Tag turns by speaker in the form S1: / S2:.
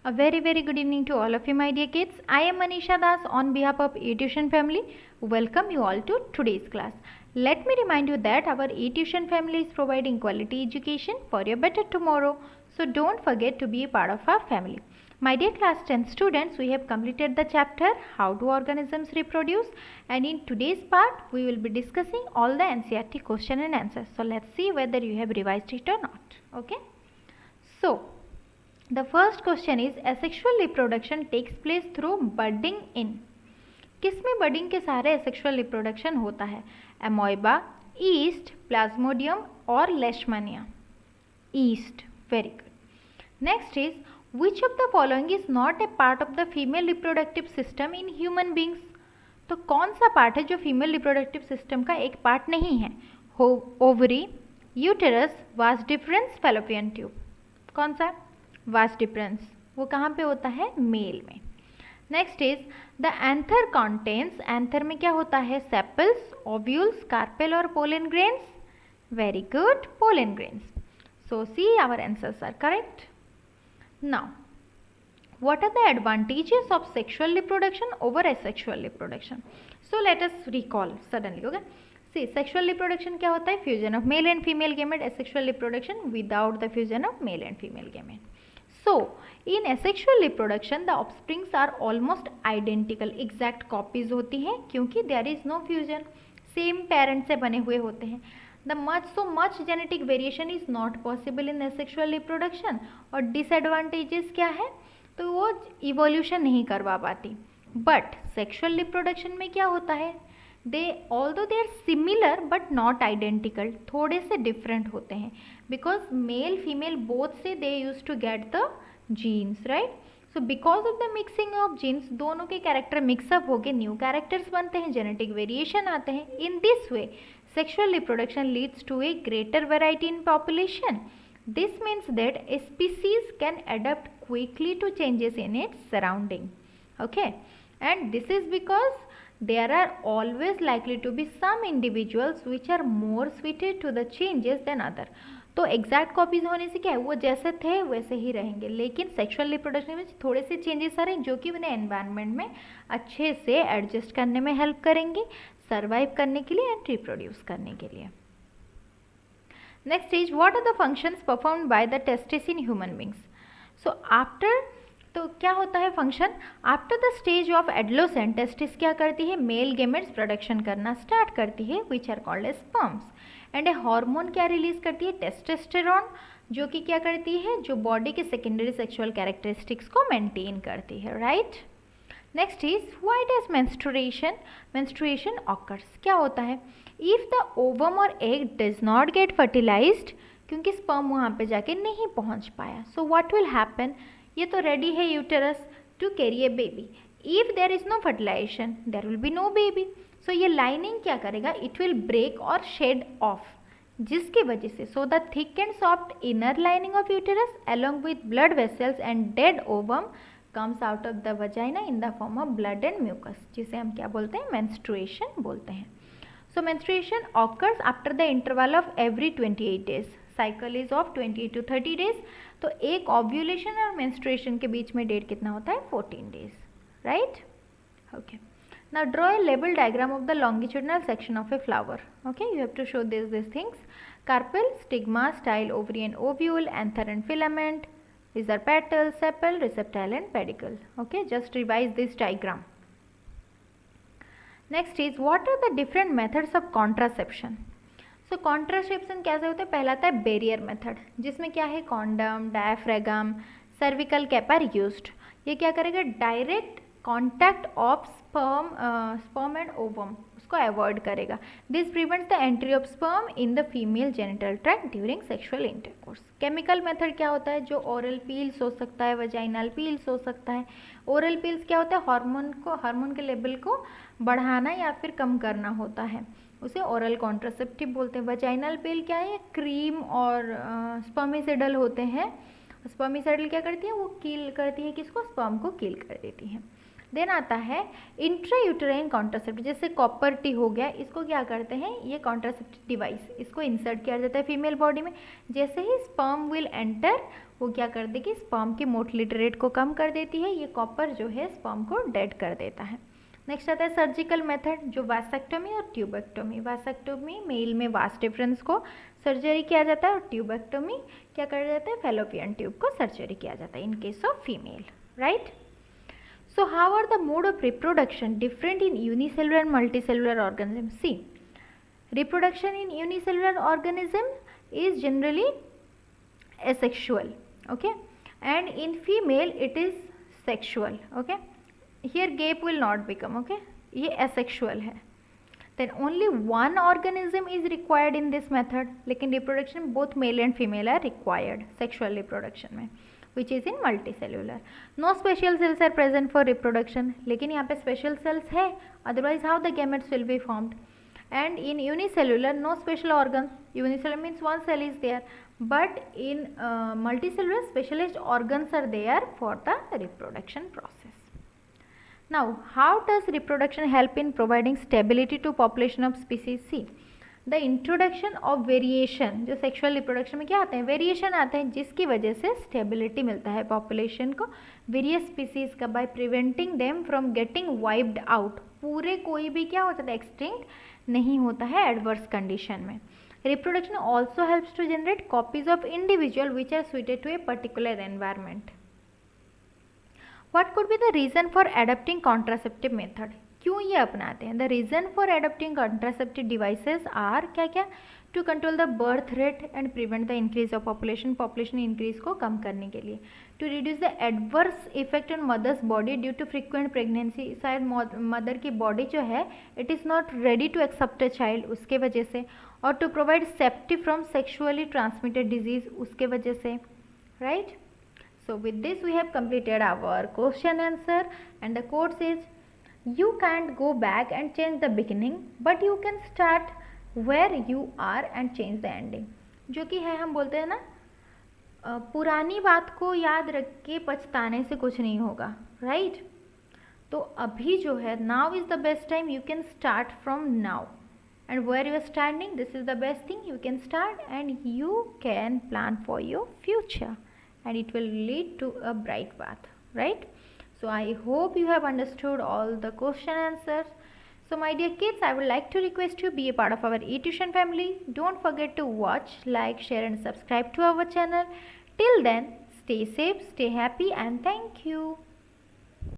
S1: A very good evening to all of you, my dear kids. I am Manisha Das on behalf of eTuition family. Welcome you all to today's class. Let me remind you that our eTuition family is providing quality education for your better tomorrow. So don't forget to be a part of our family. My dear class 10 students, we have completed the chapter How do organisms reproduce, and in today's part we will be discussing all the NCERT question and answers. So let's see whether you have revised it or not. Okay. So the first question is asexual reproduction takes place through budding in. किसमें budding के सहारे asexual reproduction होता है? एमोइबा, east, Plasmodium और लेशमानिया. East. Very good. Next is which of the following is not a part of the female reproductive system in human beings. तो कौन सा part है जो फीमेल रिप्रोडक्टिव सिस्टम का एक पार्ट नहीं है? Ovary, uterus, vas deferens, fallopian tube. कौन सा? Vas deferens. वो कहाँ पे होता है? मेल में. Next is the anther contents. Anther में क्या होता है? सेपल्स, ओव्यूल्स, कार्पेल और pollen grains. Very good, pollen grains. So see our answers are correct. Now what are the advantages of sexual reproduction over asexual reproduction? So let us recall suddenly. Okay, see, sexual reproduction क्या होता है? Fusion of male and female gamete. Asexual reproduction without the fusion of male and female gamete. So in asexual reproduction the offsprings are almost identical, exact copies होती हैं क्योंकि there is no fusion, same parent से बने हुए होते हैं. The much genetic variation is not possible in asexual reproduction. और disadvantages क्या है? तो वो इवोल्यूशन नहीं करवा पाती. बट सेक्सुअल रिप्रोडक्शन में क्या होता है? They although they are similar but not identical, थोड़े से डिफरेंट होते हैं बिकॉज मेल फीमेल बोथ से they use to get the genes, right. So because of the mixing of genes दोनों के कैरेक्टर मिक्सअप होके न्यू कैरेक्टर्स बनते हैं, जेनेटिक वेरिएशन आते हैं. In this way sexual reproduction leads to a greater variety in population. This means that a species can adapt quickly to changes in its surrounding. Okay, and this is because there are always likely to be some individuals which are more suited to the changes than other. तो exact copies होने से क्या है? वो जैसे थे वैसे ही रहेंगे, लेकिन सेक्सुअल रिप्रोडक्शन में थोड़े से चेंजेस आ रहे हैं जो कि उन्हें एनवायरनमेंट में अच्छे से एडजस्ट करने में हेल्प करेंगे, सर्वाइव करने के लिए एंड रिप्रोड्यूस करने के लिए. Next is what are the functions performed by the testes in human beings? So after, तो क्या होता है function? After the stage of adolescent testis क्या करती है? मेल गेमेट्स प्रोडक्शन करना स्टार्ट करती है which are called as sperms. And a hormone क्या रिलीज करती है? टेस्टोस्टेरोन, जो कि क्या करती है? जो बॉडी के सेकेंडरी सेक्सुअल कैरेक्टरिस्टिक्स को मेंटेन करती है, right. Next is why does menstruation occurs. क्या होता है? If the ovum or egg does not get fertilized, क्योंकि स्पर्म वहाँ पे जाके नहीं पहुँच पाया. So what will happen? ये तो रेडी है uterus to carry a baby. If there is no fertilization there will be no baby. So ये लाइनिंग क्या करेगा? इट विल ब्रेक और शेड ऑफ, जिसकी वजह से so the thick and soft inner lining of uterus along with blood vessels and dead ovum comes out of the vagina in the form of blood and mucus, जिसे हम क्या बोलते हैं? menstruation बोलते हैं. So menstruation occurs after the interval of every 28 days. Cycle is of 28 to 30 days. तो एक ovulation और menstruation के बीच में डेट कितना होता है? 14 days, right? Okay. Now draw a label diagram of the longitudinal section of a flower. Okay, you have to show these things. Carpel, stigma, style, ovary and ovule, anther and filament. These are petals, sepal, receptacle and pedicle. Okay, just revise this diagram. Next is what are the different methods of contraception. So contraception कैसे होते हैं? पहला आता है barrier method, जिसमें क्या है? Condom, diaphragm, cervical cap are used. ये क्या करेगा? Direct contact of sperm and ovum उसको अवॉइड करेगा. This prevents the entry of sperm in the female genital tract during sexual intercourse. Chemical method क्या होता है? जो ओरल पील्स हो सकता है, वजाइनल पील्स हो सकता है. ओरल पील्स क्या होता है? हार्मोन के लेवल को बढ़ाना या फिर कम करना होता है, उसे ओरल कॉन्ट्रासेप्टिव बोलते हैं. वजाइनल पिल क्या है? क्रीम और स्पर्मिसिडल होते हैं. स्पर्मिसिडल क्या करती है? वो किल करती है किसको? स्पर्म को किल कर देती है. देन आता है इंट्रायूटेराइन कॉन्ट्रासेप्टिव, जैसे कॉपर टी हो गया, इसको क्या करते हैं, ये कॉन्ट्रासेप्टिव डिवाइस, इसको इंसर्ट किया जाता है फीमेल बॉडी में। जैसे ही स्पर्म विल एंटर, वो क्या कर देगी, स्पर्म की मोटिलिटी रेट को कम कर देती है, ये कॉपर जो है स्पर्म को डेड कर देता है। नेक्स्ट आता है सर्जिकल मेथड, जो वासेक्टोमी और ट्यूबेक्टोमी। वासेक्टोमी मेल में वास डिफरेंस को सर्जरी किया जाता है, और ट्यूबेक्टोमी क्या कर जाता है, फेलोपियन ट्यूब को सर्जरी किया जाता है in case of female, right. So how are the mode of reproduction different in unicellular and multicellular organisms? See, reproduction in unicellular organism is generally asexual, okay, and in female it is sexual, okay. Here gap will not become, okay, ये asexual है। Then only one organism is required in this method, लेकिन reproduction both male and female are required sexual reproduction में, which is in multicellular. No special cells are present for reproduction, लेकिन यहाँ पे special cells है, otherwise how the gametes will be formed. And in unicellular no special organs, unicellular means one cell is there, but in multicellular specialized organs are there for the reproduction process. Now how does reproduction help in providing stability to population of species? See, the introduction of variation, जो sexual reproduction में क्या आते हैं, variation आते हैं, जिसकी वजह से स्टेबिलिटी मिलता है पॉपुलेशन को, वेरियस स्पीसीज का, by preventing them from getting wiped out. पूरे कोई भी क्या होता है, एक्सटिंक्ट नहीं होता है एडवर्स कंडीशन में। Reproduction also helps to generate copies of individual which are suited to a particular environment. What could be the reason for adapting contraceptive method, क्यों ये अपनाते हैं। The reason for adapting contraceptive devices are क्या क्या, to control the birth rate and prevent the increase of population, population increase को कम करने के लिए, to reduce the adverse effect on mother's body due to frequent pregnancy, शायद mother की body जो है it is not ready to accept a child, उसके वजह से, और to provide safety from sexually transmitted disease, उसके वजह से, right. So with this we have completed our question answer, and the quote says, you can't go back and change the beginning, but you can start where you are and change the ending. जो कि है, हम बोलते हैं ना, पुरानी बात को याद रख के पछताने से कुछ नहीं होगा, राइट। तो अभी जो है, now is the best time, you can start from now, and where you are standing, this is the best thing, you can start and you can plan for your future, and it will lead to a bright path, right. So I hope you have understood all the question answers. So my dear kids, I would like to request you be a part of our eTuition family. Don't forget to watch, like, share and subscribe to our channel. Till then, stay safe, stay happy, and thank you.